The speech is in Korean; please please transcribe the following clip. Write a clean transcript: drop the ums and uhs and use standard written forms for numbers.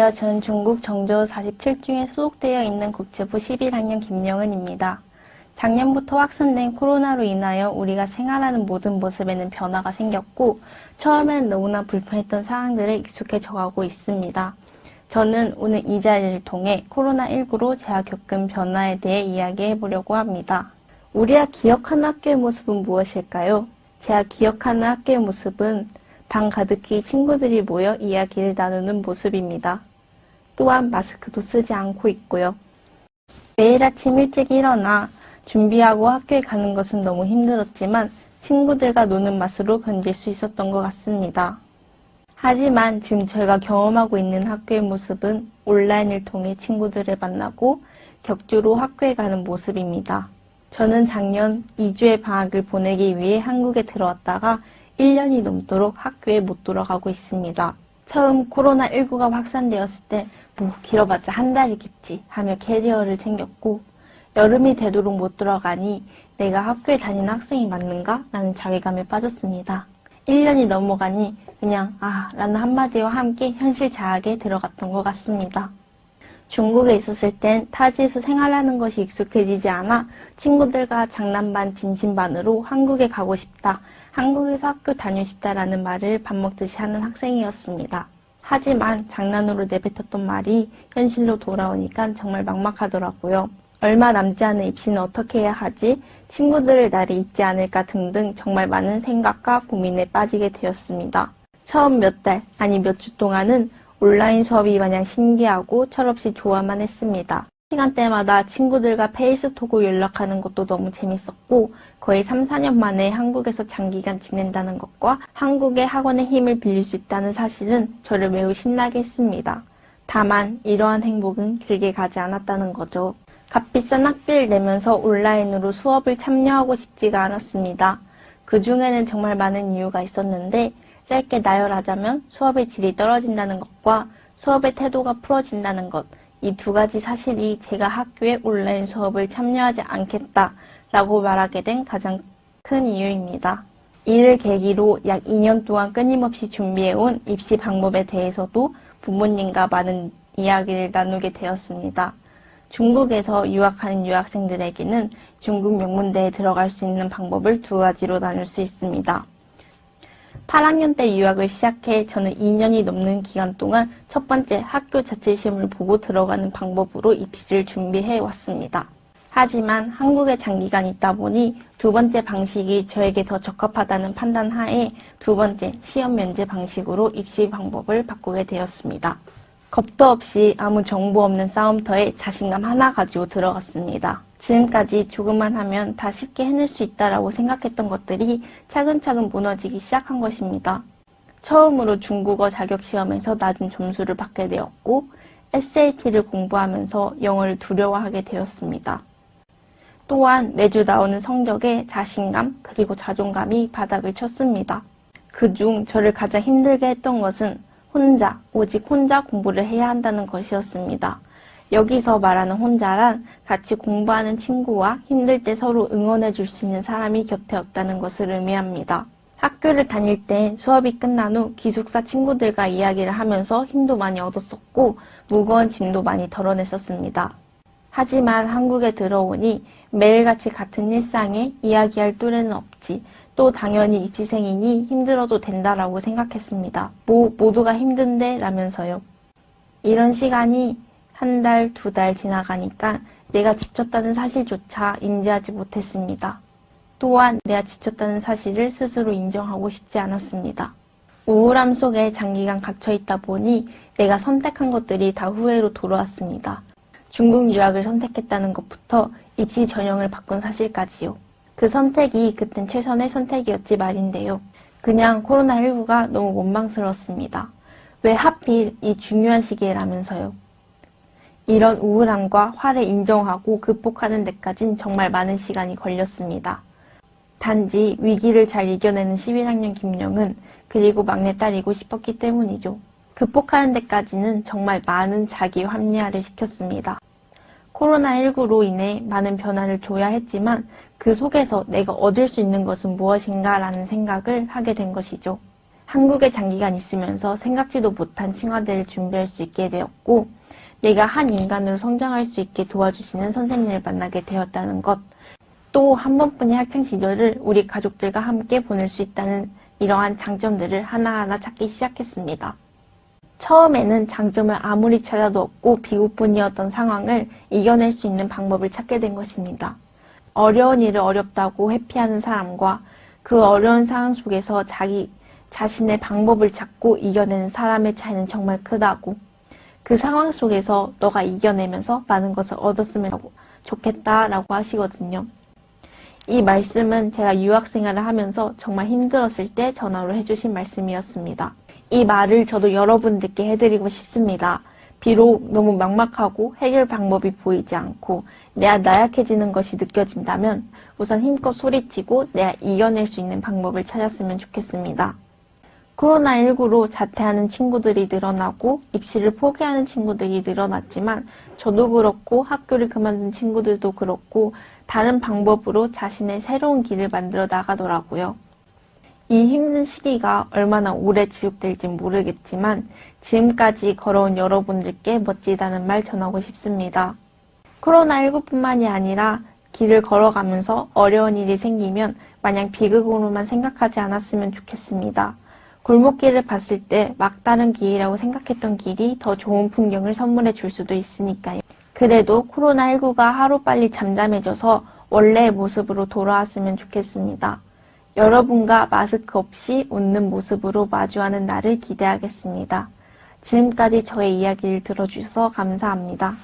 안녕하세요. 저는 중국 정저우 47중에 소속되어 있는 국제부 11학년 김영은입니다. 작년부터 확산된 코로나로 인하여 우리가 생활하는 모든 모습에는 변화가 생겼고 처음엔 너무나 불편했던 상황들에 익숙해져가고 있습니다. 저는 오늘 이 자리를 통해 코로나19로 제가 겪은 변화에 대해 이야기해 보려고 합니다. 우리가 기억하는 학교의 모습은 무엇일까요? 제가 기억하는 학교의 모습은 방 가득히 친구들이 모여 이야기를 나누는 모습입니다. 또한 마스크도 쓰지 않고 있고요. 매일 아침 일찍 일어나 준비하고 학교에 가는 것은 너무 힘들었지만 친구들과 노는 맛으로 견딜 수 있었던 것 같습니다. 하지만 지금 저희가 경험하고 있는 학교의 모습은 온라인을 통해 친구들을 만나고 격주로 학교에 가는 모습입니다. 저는 작년 2주의 방학을 보내기 위해 한국에 들어왔다가 1년이 넘도록 학교에 못 돌아가고 있습니다. 처음 코로나19가 확산되었을 때 뭐 길어봤자 한 달이겠지 하며 캐리어를 챙겼고 여름이 되도록 못 들어가니 내가 학교에 다니는 학생이 맞는가? 라는 자괴감에 빠졌습니다. 1년이 넘어가니 그냥 라는 한마디와 함께 현실 자학에 들어갔던 것 같습니다. 중국에 있었을 땐 타지에서 생활하는 것이 익숙해지지 않아 친구들과 장난반 진심반으로 한국에 가고 싶다, 한국에서 학교 다니고 싶다라는 말을 밥 먹듯이 하는 학생이었습니다. 하지만 장난으로 내뱉었던 말이 현실로 돌아오니까 정말 막막하더라고요. 얼마 남지 않은 입시는 어떻게 해야 하지? 친구들을 나를 잊지 않을까 등등 정말 많은 생각과 고민에 빠지게 되었습니다. 처음 몇 달, 아니 몇 주 동안은 온라인 수업이 마냥 신기하고 철없이 좋아만 했습니다. 시간대마다 친구들과 페이스톡으로 연락하는 것도 너무 재밌었고 거의 3, 4년 만에 한국에서 장기간 지낸다는 것과 한국의 학원의 힘을 빌릴 수 있다는 사실은 저를 매우 신나게 했습니다. 다만 이러한 행복은 길게 가지 않았다는 거죠. 값비싼 학비를 내면서 온라인으로 수업을 참여하고 싶지가 않았습니다. 그 중에는 정말 많은 이유가 있었는데 짧게 나열하자면 수업의 질이 떨어진다는 것과 수업의 태도가 풀어진다는 것, 이 두 가지 사실이 제가 학교에 온라인 수업을 참여하지 않겠다라고 말하게 된 가장 큰 이유입니다. 이를 계기로 약 2년 동안 끊임없이 준비해온 입시 방법에 대해서도 부모님과 많은 이야기를 나누게 되었습니다. 중국에서 유학하는 유학생들에게는 중국 명문대에 들어갈 수 있는 방법을 두 가지로 나눌 수 있습니다. 8학년 때 유학을 시작해 저는 2년이 넘는 기간 동안 첫 번째 학교 자체 시험을 보고 들어가는 방법으로 입시를 준비해 왔습니다. 하지만 한국에 장기간 있다 보니 두 번째 방식이 저에게 더 적합하다는 판단 하에 두 번째 시험 면제 방식으로 입시 방법을 바꾸게 되었습니다. 겁도 없이 아무 정보 없는 싸움터에 자신감 하나 가지고 들어갔습니다. 지금까지 조금만 하면 다 쉽게 해낼 수 있다라고 생각했던 것들이 차근차근 무너지기 시작한 것입니다. 처음으로 중국어 자격시험에서 낮은 점수를 받게 되었고 SAT를 공부하면서 영어를 두려워하게 되었습니다. 또한 매주 나오는 성적에 자신감 그리고 자존감이 바닥을 쳤습니다. 그중 저를 가장 힘들게 했던 것은 오직 혼자 공부를 해야 한다는 것이었습니다. 여기서 말하는 혼자란 같이 공부하는 친구와 힘들 때 서로 응원해 줄 수 있는 사람이 곁에 없다는 것을 의미합니다. 학교를 다닐 때 수업이 끝난 후 기숙사 친구들과 이야기를 하면서 힘도 많이 얻었었고 무거운 짐도 많이 덜어냈었습니다. 하지만 한국에 들어오니 매일같이 같은 일상에 이야기할 또래는 없지, 또 당연히 입시생이니 힘들어도 된다라고 생각했습니다. 모두가 힘든데 라면서요. 이런 시간이 한 달, 두 달 지나가니까 내가 지쳤다는 사실조차 인지하지 못했습니다. 또한 내가 지쳤다는 사실을 스스로 인정하고 싶지 않았습니다. 우울함 속에 장기간 갇혀있다 보니 내가 선택한 것들이 다 후회로 돌아왔습니다. 중국 유학을 선택했다는 것부터 입시 전형을 바꾼 사실까지요. 그 선택이 그땐 최선의 선택이었지 말인데요. 그냥 코로나19가 너무 원망스러웠습니다. 왜 하필 이 중요한 시기에라면서요. 이런 우울함과 화를 인정하고 극복하는 데까진 정말 많은 시간이 걸렸습니다. 단지 위기를 잘 이겨내는 11학년 김영은 그리고 막내딸이고 싶었기 때문이죠. 극복하는 데까지는 정말 많은 자기 합리화를 시켰습니다. 코로나19로 인해 많은 변화를 줘야 했지만 그 속에서 내가 얻을 수 있는 것은 무엇인가 라는 생각을 하게 된 것이죠. 한국에 장기간 있으면서 생각지도 못한 칭화대를 준비할 수 있게 되었고, 내가 한 인간으로 성장할 수 있게 도와주시는 선생님을 만나게 되었다는 것, 또 한 번뿐인 학창 시절을 우리 가족들과 함께 보낼 수 있다는 이러한 장점들을 하나하나 찾기 시작했습니다. 처음에는 장점을 아무리 찾아도 없고 비극뿐이었던 상황을 이겨낼 수 있는 방법을 찾게 된 것입니다. 어려운 일을 어렵다고 회피하는 사람과 그 어려운 상황 속에서 자기 자신의 방법을 찾고 이겨내는 사람의 차이는 정말 크다고, 그 상황 속에서 너가 이겨내면서 많은 것을 얻었으면 좋겠다라고 하시거든요. 이 말씀은 제가 유학생활을 하면서 정말 힘들었을 때 전화로 해주신 말씀이었습니다. 이 말을 저도 여러분들께 해드리고 싶습니다. 비록 너무 막막하고 해결 방법이 보이지 않고 내가 나약해지는 것이 느껴진다면 우선 힘껏 소리치고 내가 이겨낼 수 있는 방법을 찾았으면 좋겠습니다. 코로나19로 자퇴하는 친구들이 늘어나고 입시를 포기하는 친구들이 늘어났지만 저도 그렇고 학교를 그만둔 친구들도 그렇고 다른 방법으로 자신의 새로운 길을 만들어 나가더라고요. 이 힘든 시기가 얼마나 오래 지속될지 모르겠지만 지금까지 걸어온 여러분들께 멋지다는 말 전하고 싶습니다. 코로나19뿐만이 아니라 길을 걸어가면서 어려운 일이 생기면 마냥 비극으로만 생각하지 않았으면 좋겠습니다. 골목길을 봤을 때 막다른 길이라고 생각했던 길이 더 좋은 풍경을 선물해 줄 수도 있으니까요. 그래도 코로나19가 하루빨리 잠잠해져서 원래의 모습으로 돌아왔으면 좋겠습니다. 여러분과 마스크 없이 웃는 모습으로 마주하는 날을 기대하겠습니다. 지금까지 저의 이야기를 들어주셔서 감사합니다.